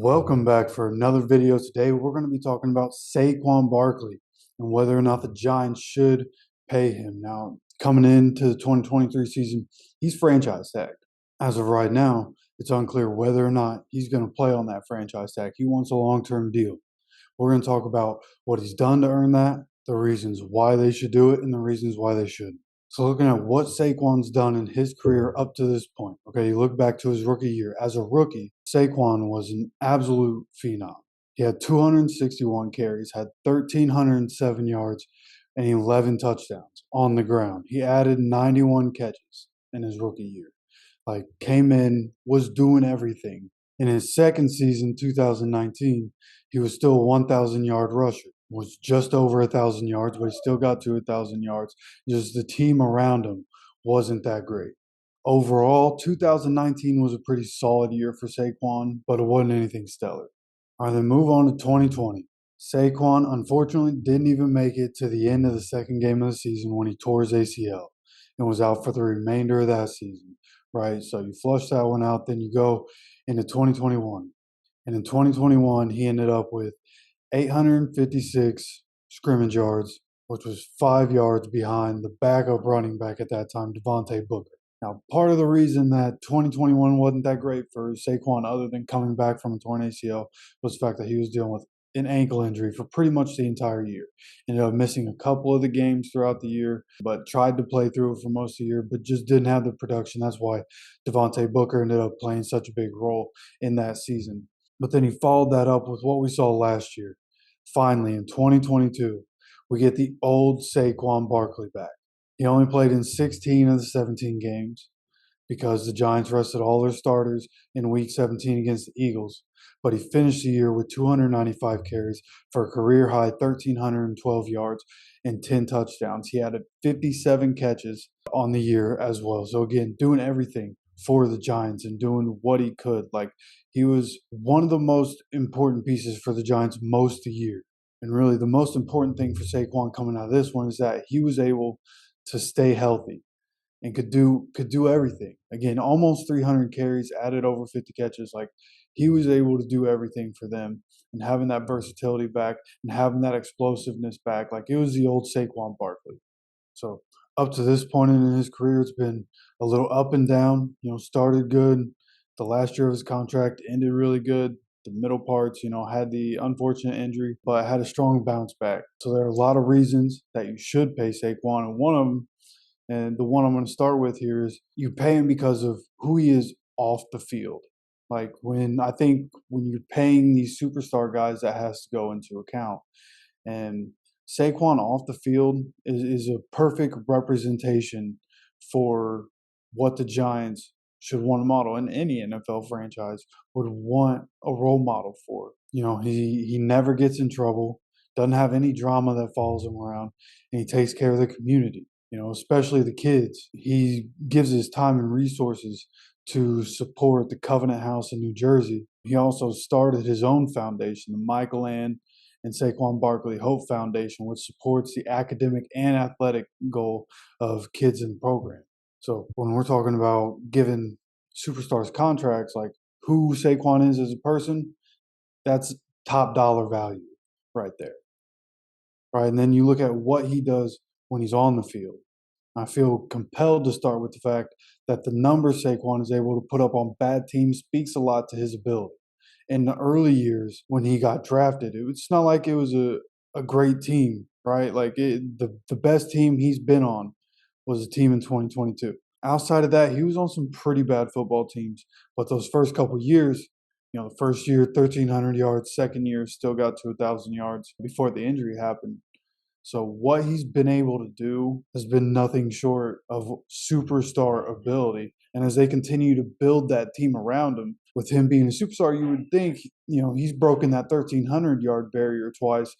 Welcome back for another video. Today we're going to be talking about Saquon Barkley and whether or not the Giants should pay him. Now, coming into the 2023 season, he's franchise tagged. As of right now, it's unclear whether or not he's going to play on that franchise tag. He wants a long-term deal. We're going to talk about what he's done to earn that, the reasons why they should do it, and the reasons why they shouldn't. So looking at what Saquon's done in his career up to this point, okay, you look back to his rookie year. As a rookie, Saquon was an absolute phenom. He had 261 carries, had 1,307 yards, and 11 touchdowns on the ground. He added 91 catches in his rookie year. Like, came in, was doing everything. In his second season, 2019, he was still a 1,000-yard rusher. Was just over 1,000 yards, but he still got to 1,000 yards. Just the team around him wasn't that great. Overall, 2019 was a pretty solid year for Saquon, but it wasn't anything stellar. All right, then move on to 2020. Saquon, unfortunately, didn't even make it to the end of the second game of the season when he tore his ACL and was out for the remainder of that season, right? So you flush that one out, then you go into 2021. And in 2021, he ended up with 856 scrimmage yards, which was 5 yards behind the backup running back at that time, Devontae Booker. Now, part of the reason that 2021 wasn't that great for Saquon, other than coming back from a torn ACL, was the fact that he was dealing with an ankle injury for pretty much the entire year. Ended up missing a couple of the games throughout the year, but tried to play through it for most of the year, but just didn't have the production. That's why Devontae Booker ended up playing such a big role in that season. But then he followed that up with what we saw last year. Finally, in 2022, we get the old Saquon Barkley back. He only played in 16 of the 17 games because the Giants rested all their starters in Week 17 against the Eagles. But he finished the year with 295 carries for a career-high 1,312 yards and 10 touchdowns. He added 57 catches on the year as well. So again, doing everything for the Giants and doing what he could. Like, he was one of the most important pieces for the Giants most of the year. And really the most important thing for Saquon coming out of this one is that he was able to stay healthy and could do everything. Again, almost 300 carries, added over 50 catches. Like, he was able to do everything for them, and having that versatility back and having that explosiveness back. Like, it was the old Saquon Barkley. So up to this point in his career, it's been a little up and down. Started good. The last year of his contract ended really good. The middle parts, had the unfortunate injury, but had a strong bounce back. So there are a lot of reasons that you should pay Saquon, and one of them, and the one I'm going to start with here, is you pay him because of who he is off the field. Like, I think when you're paying these superstar guys, that has to go into account. And Saquon off the field is a perfect representation for what the Giants should want to model, and any NFL franchise would want a role model for. He never gets in trouble, doesn't have any drama that follows him around, and he takes care of the community, especially the kids. He gives his time and resources to support the Covenant House in New Jersey. He also started his own foundation, the Michael and Saquon Barkley Hope Foundation, which supports the academic and athletic goal of kids in the program. So when we're talking about giving superstars contracts, like who Saquon is as a person, that's top dollar value right there. Right. And then you look at what he does when he's on the field. I feel compelled to start with the fact that the numbers Saquon is able to put up on bad teams speaks a lot to his ability. In the early years when he got drafted, it's not like it was a great team, right? Like, the best team he's been on was a team in 2022. Outside of that, he was on some pretty bad football teams. But those first couple years, the first year, 1,300 yards, second year, still got to 1,000 yards before the injury happened. So what he's been able to do has been nothing short of superstar ability. And as they continue to build that team around him, with him being a superstar, you would think, he's broken that 1,300-yard barrier twice,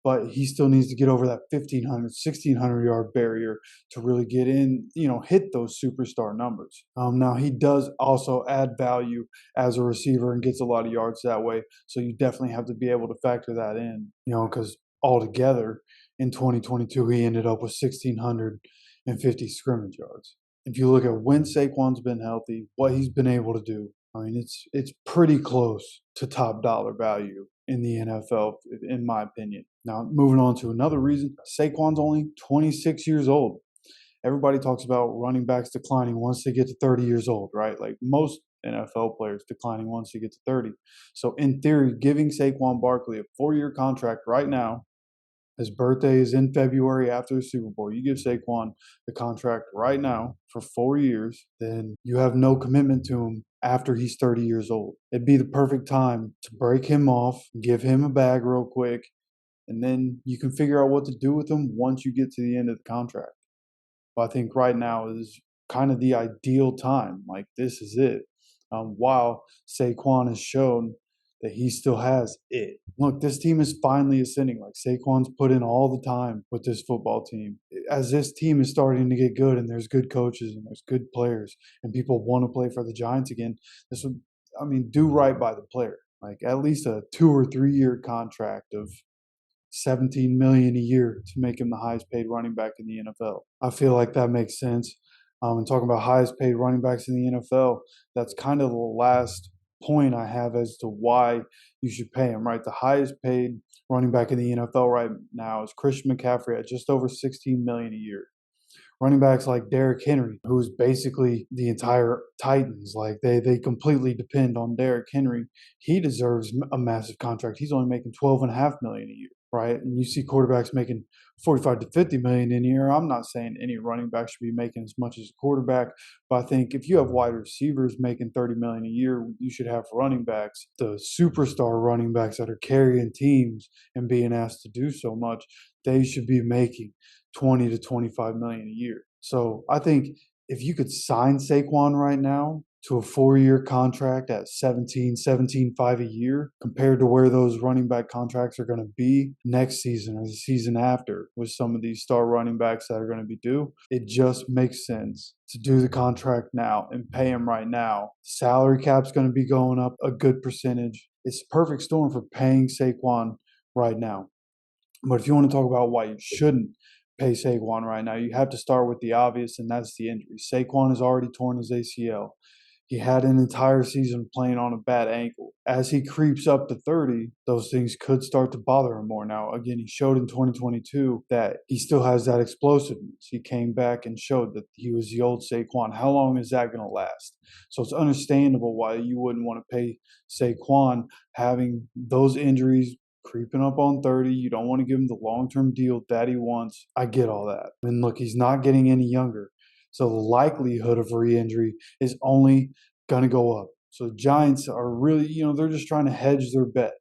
but he still needs to get over that 1,500, 1,600-yard barrier to really get in, hit those superstar numbers. Now, he does also add value as a receiver and gets a lot of yards that way. So you definitely have to be able to factor that in, because altogether in 2022, he ended up with 1,650 scrimmage yards. If you look at when Saquon's been healthy, what he's been able to do, I mean, it's pretty close to top dollar value in the NFL, in my opinion. Now, moving on to another reason, Saquon's only 26 years old. Everybody talks about running backs declining once they get to 30 years old, right? Like most NFL players declining once they get to 30. So, in theory, giving Saquon Barkley a 4-year contract right now, his birthday is in February after the Super Bowl. You give Saquon the contract right now for 4 years, then you have no commitment to him after he's 30 years old. It'd be the perfect time to break him off, give him a bag real quick, and then you can figure out what to do with him once you get to the end of the contract. But I think right now is kind of the ideal time. Like, this is it. While Saquon has shown that he still has it. Look, this team is finally ascending. Like, Saquon's put in all the time with this football team. As this team is starting to get good and there's good coaches and there's good players and people want to play for the Giants again, this would, I mean, do right by the player. Like, at least a 2 or 3 year contract of 17 million a year to make him the highest paid running back in the NFL. I feel like that makes sense. And talking about highest paid running backs in the NFL, that's kind of the last point I have as to why you should pay him, right? The highest paid running back in the NFL right now is Christian McCaffrey at just over 16 million a year. Running backs like Derrick Henry, who's basically the entire Titans, like they completely depend on Derrick Henry. He deserves a massive contract. He's only making 12.5 million a year, right? And you see quarterbacks making 45 to 50 million in a year. I'm not saying any running back should be making as much as a quarterback, but I think if you have wide receivers making 30 million a year, you should have running backs, the superstar running backs that are carrying teams and being asked to do so much. They should be making 20 to 25 million a year. So I think if you could sign Saquon right now to a 4-year contract at 17.5 a year, compared to where those running back contracts are going to be next season or the season after with some of these star running backs that are going to be due, it just makes sense to do the contract now and pay him right now. Salary cap's going to be going up a good percentage. It's a perfect storm for paying Saquon right now. But if you want to talk about why you shouldn't pay Saquon right now, you have to start with the obvious, and that's the injury. Saquon has already torn his ACL. He had an entire season playing on a bad ankle. As he creeps up to 30, those things could start to bother him more. Now, again, he showed in 2022 that he still has that explosiveness. He came back and showed that he was the old Saquon. How long is that going to last? So it's understandable why you wouldn't want to pay Saquon having those injuries creeping up on 30. You don't want to give him the long-term deal that he wants. I get all that. And look, he's not getting any younger. So the likelihood of re-injury is only going to go up. So the Giants are really, they're just trying to hedge their bet.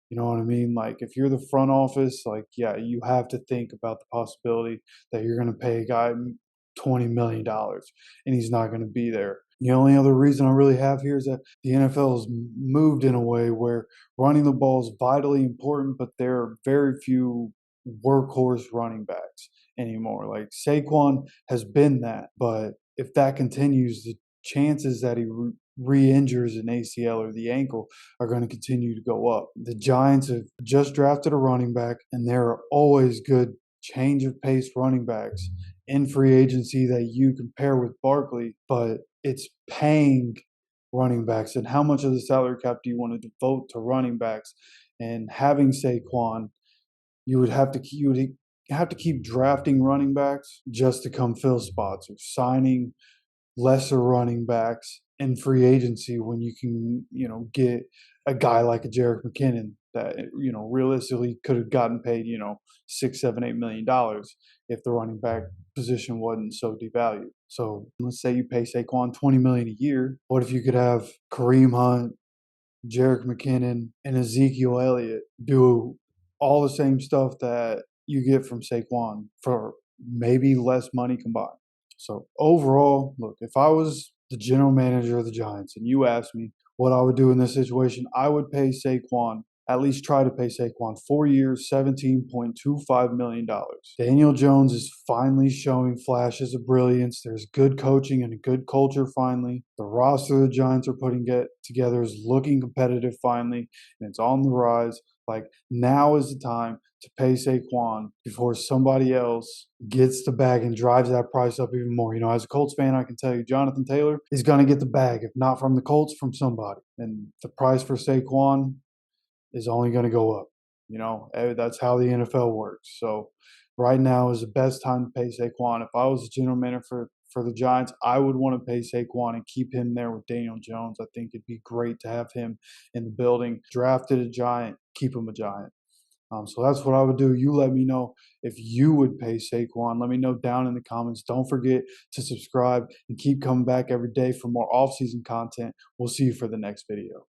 You know what I mean? Like, if you're the front office, like, yeah, you have to think about the possibility that you're going to pay a guy $20 million and he's not going to be there. The only other reason I really have here is that the NFL has moved in a way where running the ball is vitally important, but there are very few workhorse running backs anymore. Like, Saquon has been that, but if that continues, the chances that he re-injures an ACL or the ankle are going to continue to go up. The Giants have just drafted a running back, and there are always good change of pace running backs in free agency that you compare with Barkley, but it's paying running backs. And how much of the salary cap do you want to devote to running backs? And having Saquon, you would have to keep drafting running backs just to come fill spots, or signing lesser running backs in free agency when you can, get a guy like a Jerick McKinnon that, realistically could have gotten paid, $6, $7, $8 million if the running back position wasn't so devalued. So let's say you pay Saquon $20 million a year. What if you could have Kareem Hunt, Jerick McKinnon, and Ezekiel Elliott do all the same stuff that you get from Saquon for maybe less money combined? So overall, look, if I was the general manager of the Giants and you asked me what I would do in this situation, I would pay Saquon, at least try to pay Saquon 4 years, $17.25 million. Daniel Jones is finally showing flashes of brilliance. There's good coaching and a good culture finally. The roster the Giants are putting together is looking competitive finally, and it's on the rise. Like, now is the time to pay Saquon before somebody else gets the bag and drives that price up even more. As a Colts fan, I can tell you Jonathan Taylor is going to get the bag, if not from the Colts, from somebody. And the price for Saquon is only going to go up. That's how the NFL works. So right now is the best time to pay Saquon. If I was a general manager for the Giants, I would want to pay Saquon and keep him there with Daniel Jones. I think it'd be great to have him in the building. Drafted a Giant, keep him a Giant. So that's what I would do. You let me know if you would pay Saquon. Let me know down in the comments. Don't forget to subscribe and keep coming back every day for more offseason content. We'll see you for the next video.